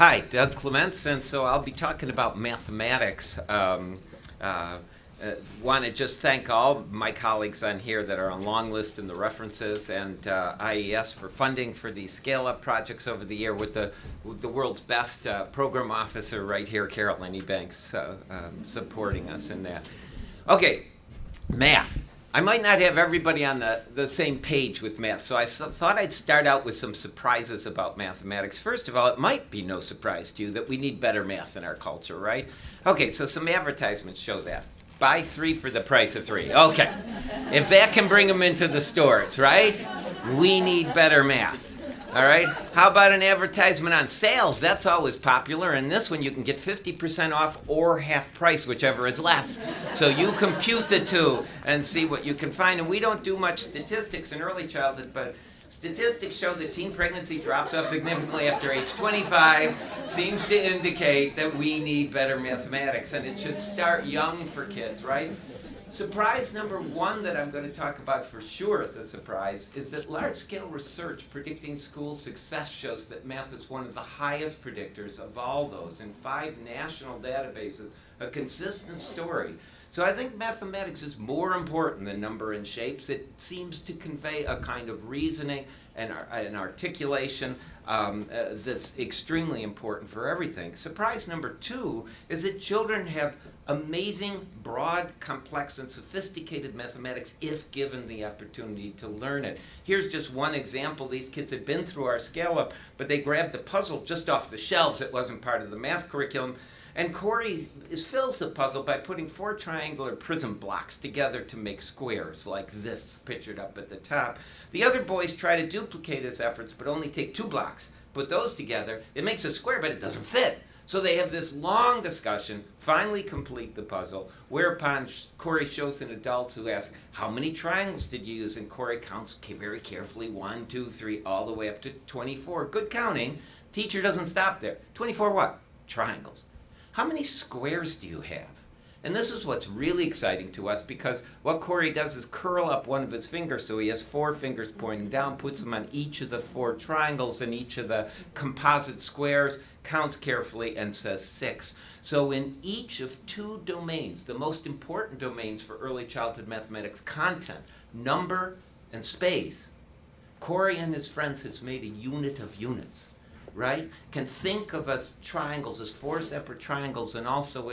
Hi, Doug Clements, and so I'll be talking about mathematics. Want to just thank all my colleagues on here that are on long list in the references, and IES for funding for these scale-up projects over the year with the world's best program officer right here, Carolyn Ebanks, supporting us in that. Okay, math. I might not have everybody on the same page with math, so I thought I'd start out with some surprises about mathematics. First of all, it might be no surprise to you that we need better math in our culture, right? Okay, so some advertisements show that. Buy 3 for the price of 3. Okay, if that can bring them into the stores, right? We need better math. All right, how about an advertisement on sales? That's always popular. And this one, you can get 50% off or half price, whichever is less. So you compute the two and see what you can find. And we don't do much statistics in early childhood, but statistics show that teen pregnancy drops off significantly after age 25. Seems to indicate that we need better mathematics, and it should start young for kids, right? Surprise number 1 that I'm going to talk about for sure as a surprise is that large-scale research predicting school success shows that math is one of the highest predictors of all those in 5 national databases, a consistent story. So I think mathematics is more important than number and shapes. It seems to convey a kind of reasoning and an articulation that's extremely important for everything. Surprise number 2 is that children have amazing, broad, complex, and sophisticated mathematics if given the opportunity to learn it. Here's just one example. These kids had been through our scale-up, but they grabbed the puzzle just off the shelves. It wasn't part of the math curriculum. And Corey fills the puzzle by putting 4 triangular prism blocks together to make squares, like this, pictured up at the top. The other boys try to duplicate his efforts, but only take 2 blocks. Put those together, it makes a square, but it doesn't fit. So they have this long discussion, finally complete the puzzle, whereupon Corey shows an adult who asks, how many triangles did you use? And Corey counts very carefully, 1, 2, 3, all the way up to 24. Good counting. Teacher doesn't stop there. 24 what? Triangles. How many squares do you have? And this is what's really exciting to us, because what Corey does is curl up one of his fingers so he has 4 fingers pointing down, puts them on each of the 4 triangles and each of the composite squares, counts carefully, and says 6. So in each of 2 domains, the most important domains for early childhood mathematics, content, number, and space, Corey and his friends has made a unit of units. Right? Can think of as triangles as 4 separate triangles, and also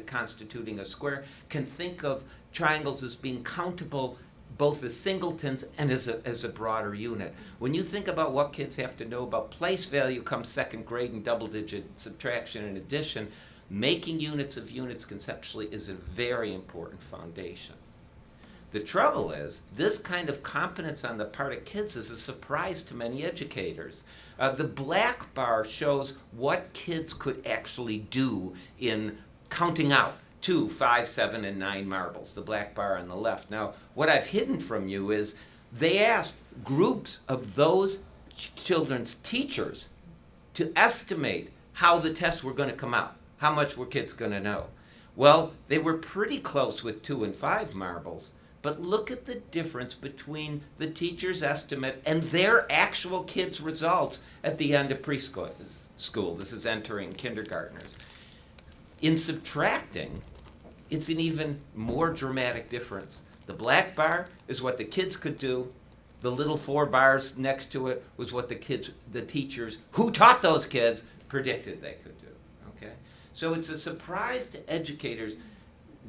constituting a square. Can think of triangles as being countable both as singletons and as a broader unit. When you think about what kids have to know about place value come 2nd grade and double-digit subtraction and addition, making units of units conceptually is a very important foundation. The trouble is, this kind of competence on the part of kids is a surprise to many educators. The black bar shows what kids could actually do in counting out 2, 5, 7, and 9 marbles, the black bar on the left. Now, what I've hidden from you is they asked groups of those children's teachers to estimate how the tests were going to come out, how much were kids going to know. Well, they were pretty close with 2 and 5 marbles. But look at the difference between the teacher's estimate and their actual kids' results at the end of preschool. This is entering kindergartners. In subtracting, it's an even more dramatic difference. The black bar is what the kids could do. The little 4 bars next to it was what the teachers who taught those kids predicted they could do. Okay? So it's a surprise to educators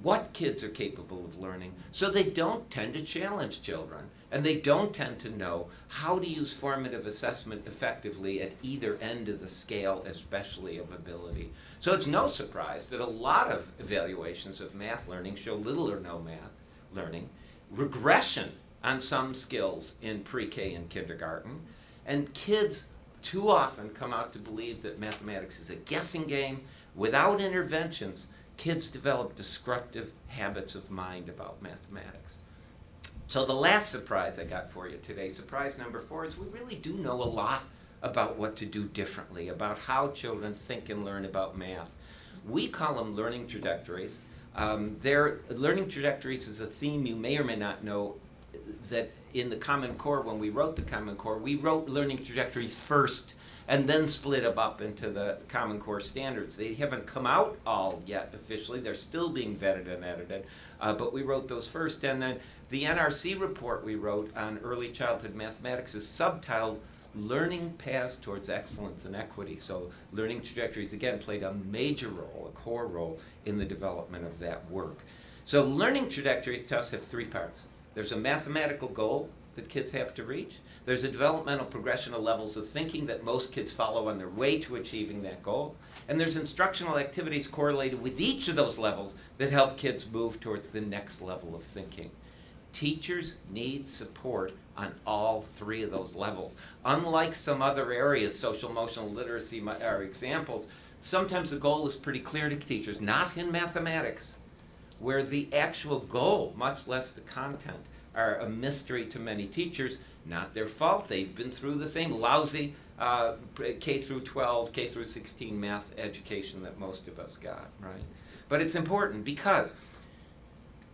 what kids are capable of learning, so they don't tend to challenge children, and they don't tend to know how to use formative assessment effectively at either end of the scale, especially of ability. So it's no surprise that a lot of evaluations of math learning show little or no math learning, regression on some skills in pre-K and kindergarten, and kids too often come out to believe that mathematics is a guessing game. Without interventions, kids develop destructive habits of mind about mathematics. So the last surprise I got for you today, surprise number 4, is we really do know a lot about what to do differently, about how children think and learn about math. We call them learning trajectories. Learning trajectories is a theme you may or may not know that in the Common Core, when we wrote the Common Core, we wrote learning trajectories first and then split them up into the Common Core standards. They haven't come out all yet officially. They're still being vetted and edited, but we wrote those first. And then the NRC report we wrote on early childhood mathematics is subtitled Learning Paths Towards Excellence and Equity. So learning trajectories, again, played a major role, a core role in the development of that work. So learning trajectories to us have three parts. There's a mathematical goal that kids have to reach. There's a developmental progression of levels of thinking that most kids follow on their way to achieving that goal. And there's instructional activities correlated with each of those levels that help kids move towards the next level of thinking. Teachers need support on all three of those levels. Unlike some other areas, social emotional literacy are examples, sometimes the goal is pretty clear to teachers, not in mathematics, where the actual goal, much less the content, are a mystery to many teachers. Not their fault. They've been through the same lousy K through 12, K through 16 math education that most of us got, right? But it's important because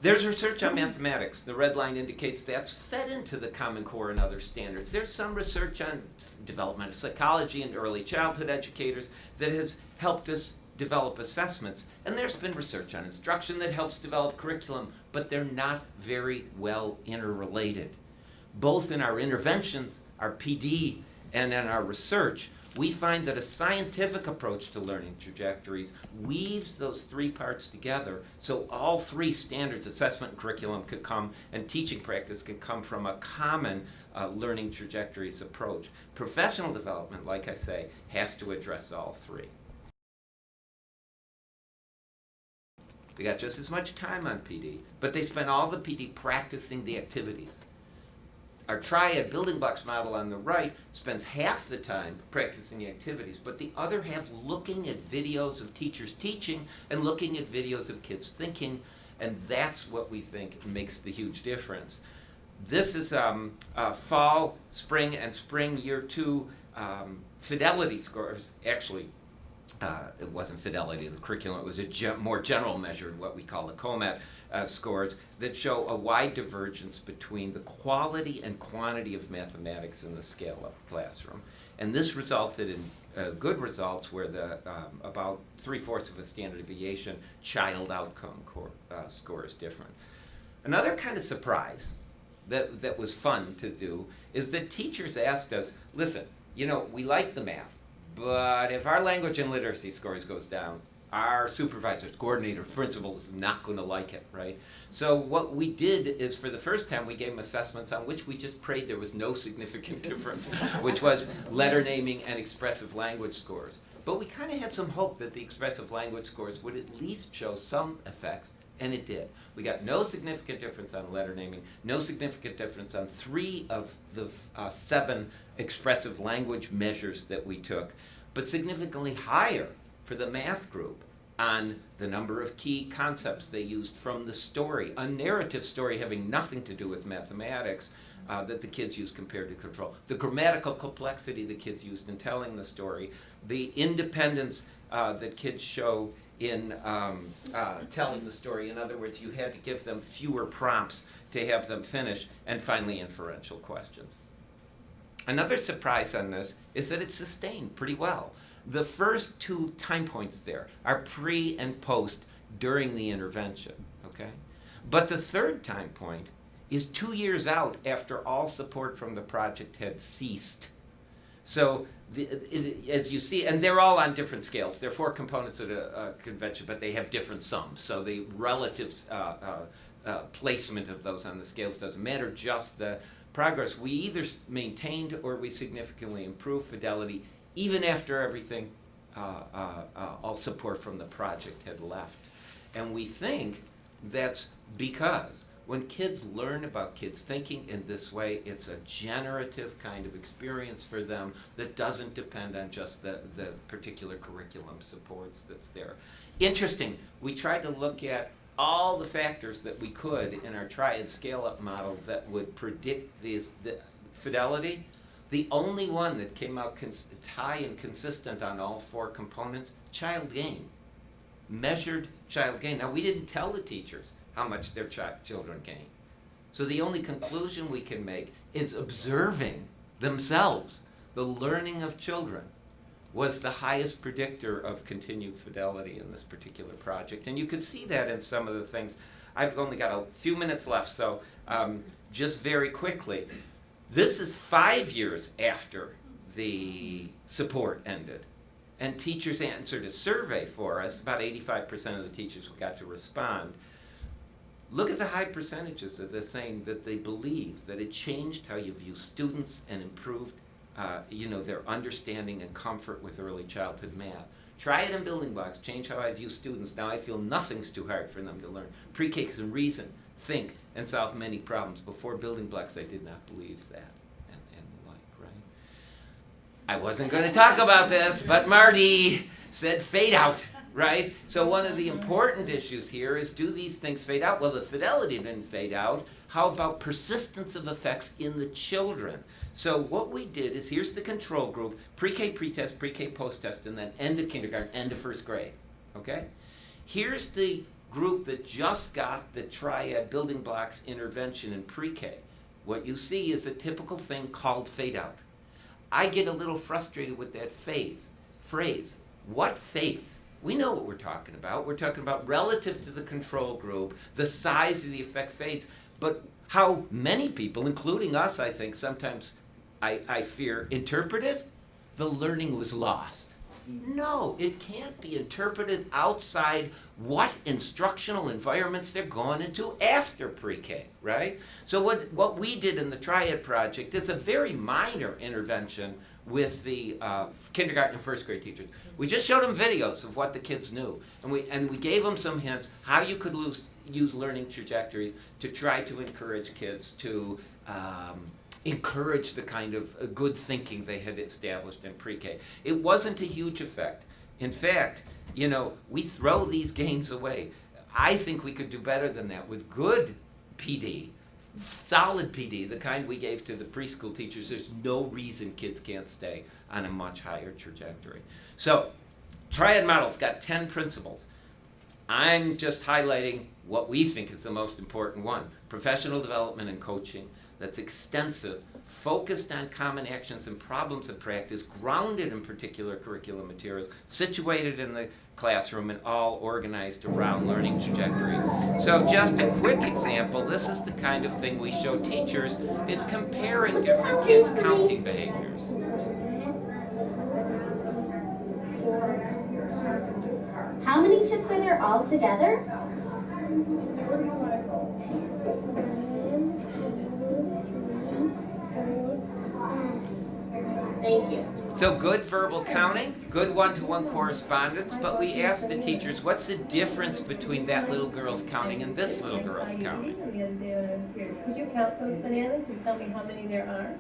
there's research on mathematics. The red line indicates that's fed into the Common Core and other standards. There's some research on developmental psychology and early childhood educators that has helped us develop assessments. And there's been research on instruction that helps develop curriculum, but they're not very well interrelated. Both in our interventions, our PD, and in our research, we find that a scientific approach to learning trajectories weaves those three parts together so all three standards, assessment and curriculum, could come, and teaching practice could come from a common learning trajectories approach. Professional development, like I say, has to address all three. They got just as much time on PD, but they spend all the PD practicing the activities. Our triad building blocks model on the right spends half the time practicing the activities, but the other half looking at videos of teachers teaching and looking at videos of kids thinking, and that's what we think makes the huge difference. This is fall, spring, and spring year 2 fidelity scores. Actually, it wasn't fidelity of the curriculum, it was a more general measure, what we call the COMAT scores, that show a wide divergence between the quality and quantity of mathematics in the scale-up classroom. And this resulted in good results where the about 3/4 of a standard deviation child outcome score is different. Another kind of surprise that was fun to do is that teachers asked us, listen, you know, we like the math, but if our language and literacy scores goes down, our supervisors, coordinators, principals is not going to like it, right? So what we did is, for the first time, we gave them assessments on which we just prayed there was no significant difference, which was letter naming and expressive language scores. But we kind of had some hope that the expressive language scores would at least show some effects, and it did. We got no significant difference on letter naming, no significant difference on 3 of the 7 expressive language measures that we took, but significantly higher for the math group on the number of key concepts they used from the story, a narrative story having nothing to do with mathematics that the kids used compared to control, the grammatical complexity the kids used in telling the story, the independence that kids show in telling the story. In other words, you had to give them fewer prompts to have them finish, and finally inferential questions. Another surprise on this is that it's sustained pretty well. The first 2 time points there are pre and post during the intervention, okay? But the third time point is 2 years out after all support from the project had ceased. So as you see, and they're all on different scales. There are 4 components of the convention, but they have different sums. So the relative placement of those on the scales doesn't matter, just the progress. We either maintained or we significantly improved fidelity even after everything, all support from the project had left. And we think that's because when kids learn about kids thinking in this way, it's a generative kind of experience for them that doesn't depend on just the particular curriculum supports that's there. Interesting, we tried to look at all the factors that we could in our triad scale-up model that would predict the fidelity. The only one that came out high and consistent on all 4 components, child gain, measured child gain. Now, we didn't tell the teachers how much their children gain. So the only conclusion we can make is observing themselves, the learning of children, was the highest predictor of continued fidelity in this particular project. And you could see that in some of the things. I've only got a few minutes left, so just very quickly. This is 5 years after the support ended. And teachers answered a survey for us. About 85% of the teachers got to respond. Look at the high percentages of this saying that they believe that it changed how you view students and improved their understanding and comfort with early childhood math. Try it in building blocks. Change how I view students. Now I feel nothing's too hard for them to learn. Pre-K can reason, think, and solve many problems. Before building blocks, I did not believe that. And like, right? I wasn't going to talk about this, but Marty said fade out, right? So one of the important issues here is, do these things fade out? Well, the fidelity didn't fade out. How about persistence of effects in the children? So what we did is, here's the control group, pre-K pretest, pre-K post-test, and then end of kindergarten, end of first grade, okay? Here's the group that just got the triad building blocks intervention in pre-K. What you see is a typical thing called fade out. I get a little frustrated with that phrase. What fades? We know what we're talking about. We're talking about relative to the control group, the size of the effect fades, but how many people, including us, I think, sometimes I fear, interpret it, the learning was lost. No, it can't be interpreted outside what instructional environments they're going into after pre-K, right? So what we did in the Triad project is a very minor intervention with the kindergarten and first grade teachers. We just showed them videos of what the kids knew, and we gave them some hints how you could use learning trajectories to try to encourage kids to encourage the kind of good thinking they had established in pre-K. It wasn't a huge effect. In fact, we throw these gains away. I think we could do better than that with good PD, solid PD, the kind we gave to the preschool teachers. There's no reason kids can't stay on a much higher trajectory. So, Triad model's got 10 principles. I'm just highlighting what we think is the most important one. Professional development and coaching that's extensive, focused on common actions and problems of practice, grounded in particular curriculum materials, situated in the classroom, and all organized around learning trajectories. So just a quick example, this is the kind of thing we show teachers, is comparing different kids' counting behaviors. How many chips are there all together? Thank you. So good verbal counting, good one-to-one correspondence, but we asked the teachers, what's the difference between that little girl's counting and this little girl's counting? The other day when I was here, could you count those bananas and tell me how many there are?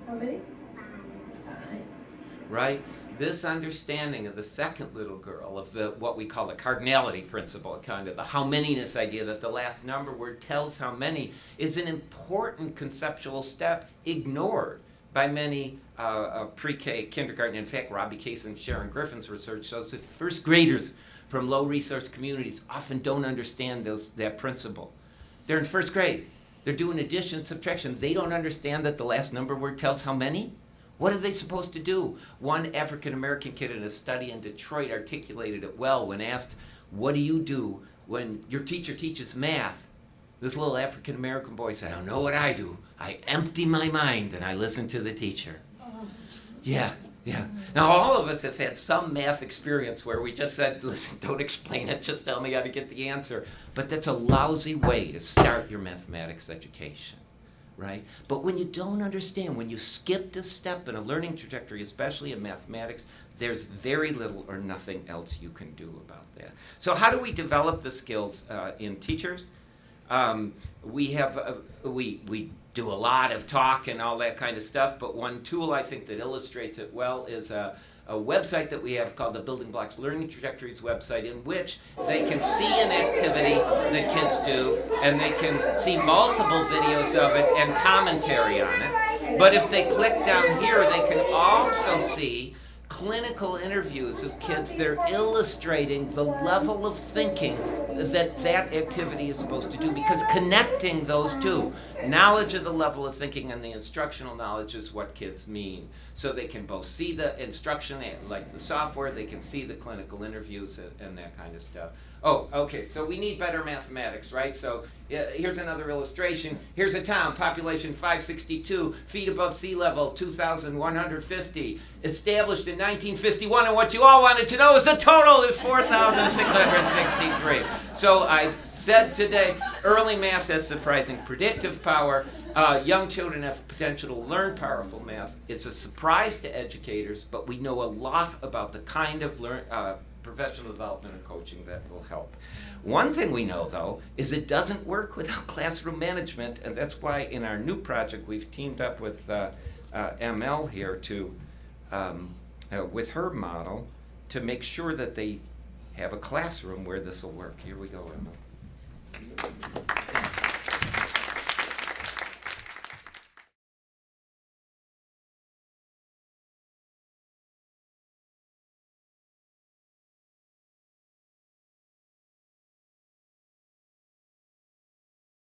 How many? 5. Right? This understanding of the second little girl, of what we call the Cardinality Principle, kind of the how manyness idea, that the last number word tells how many, is an important conceptual step ignored by many pre-K, kindergarten. In fact, Robbie Case and Sharon Griffin's research shows that first graders from low resource communities often don't understand that principle. They're in first grade. They're doing addition and subtraction. They don't understand that the last number word tells how many. What are they supposed to do? One African-American kid in a study in Detroit articulated it well when asked, what do you do when your teacher teaches math? This little African-American boy said, I know what I do. I empty my mind and I listen to the teacher. Yeah. Now all of us have had some math experience where we just said, listen, don't explain it, just tell me how to get the answer. But that's a lousy way to start your mathematics education. Right? But when you don't understand, when you skipped a step in a learning trajectory, especially in mathematics, there's very little or nothing else you can do about that. So how do we develop the skills in teachers? We do a lot of talk and all that kind of stuff, but one tool I think that illustrates it well is a website that we have called the Building Blocks Learning Trajectories website, in which they can see an activity that kids do, and they can see multiple videos of it and commentary on it. But if they click down here, they can also see clinical interviews of kids. They're illustrating the level of thinking that activity is supposed to do, because connecting those two, knowledge of the level of thinking and the instructional knowledge, is what kids mean. So they can both see the instruction, like the software, they can see the clinical interviews and that kind of stuff. Oh, okay, so we need better mathematics, right? So here's another illustration. Here's a town, population 562, feet above sea level, 2,150, established in 1951, and what you all wanted to know is the total is 4,663. So I said today, early math has surprising predictive power. Young children have potential to learn powerful math. It's a surprise to educators, but we know a lot about the kind of professional development and coaching that will help. One thing we know, though, is it doesn't work without classroom management, and that's why in our new project we've teamed up with ML here to, with her model, to make sure that they have a classroom where this will work. Here we go, Emma.